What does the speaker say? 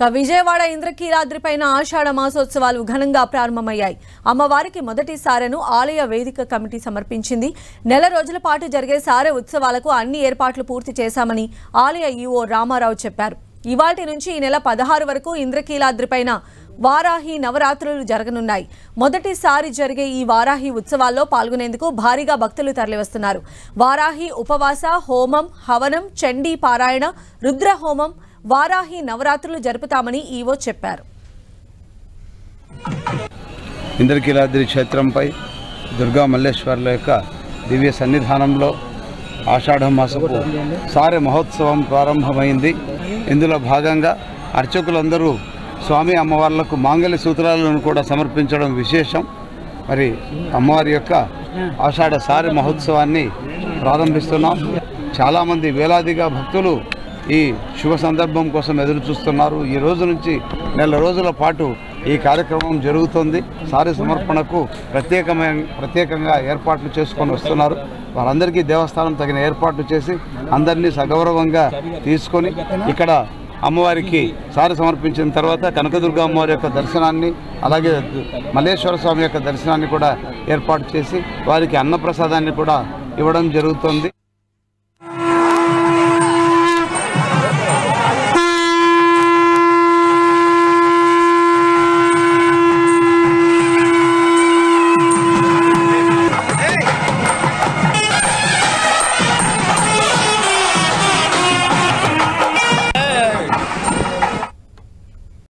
విజయవాడ ఇంద్రకీలాద్రిపైన ఆషాఢ మాసోత్సవాలు ఘనంగా ప్రారంభమయ్యాయి. అమ్మవారికి మొదటి సారెను ఆలయ వేదిక కమిటీ సమర్పించింది. నెల రోజుల పాటు జరిగే సారె ఉత్సవాలకు అన్ని ఏర్పాట్లు పూర్తి చేశామని ఆలయ ఈవో రామారావు చెప్పారు. ఇవాల్టి నుంచి ఈ నెల 16 వరకు ఇంద్రకీలాద్రిపైన వారాహి నవరాత్రులు జరగనున్నాయి. మొదటిసారి జరిగే ఈ వారాహి ఉత్సవాల్లో పాల్గొనేందుకు భారీగా భక్తులు తరలివస్తున్నారు. వారాహి ఉపవాస హోమం, హవనం, చండీ పారాయణ, రుద్ర హోమం, వారాహి నవరాత్రులు జరుపుతామని ఈవో చెప్పారు. ఇంద్రకీలాద్రి క్షేత్రంపై దుర్గా మల్లేశ్వర్ల యొక్క దివ్య సన్నిధానంలో ఆషాఢ మాసపు సారె మహోత్సవం ప్రారంభమైంది. ఇందులో భాగంగా అర్చకులందరూ స్వామి అమ్మవార్లకు మాంగళ్య సూత్రాలను కూడా సమర్పించడం విశేషం. మరి అమ్మవారి యొక్క ఆషాఢ సారె మహోత్సవాన్ని ప్రారంభిస్తున్నాం. చాలామంది వేలాదిగా భక్తులు ఈ శుభ సందర్భం కోసం ఎదురు చూస్తున్నారు. ఈ రోజు నుంచి నెల రోజుల పాటు ఈ కార్యక్రమం జరుగుతుంది. సారె సమర్పణకు ప్రత్యేకంగా ఏర్పాట్లు చేసుకొని వస్తున్నారు. వారందరికీ దేవస్థానం తగిన ఏర్పాట్లు చేసి అందరినీ సగౌరవంగా తీసుకొని ఇక్కడ అమ్మవారికి సారె సమర్పించిన తర్వాత కనకదుర్గ అమ్మవారి యొక్క దర్శనాన్ని, అలాగే మల్లేశ్వర స్వామి యొక్క దర్శనాన్ని కూడా ఏర్పాటు చేసి వారికి అన్నప్రసాదాన్ని కూడా ఇవ్వడం జరుగుతుంది.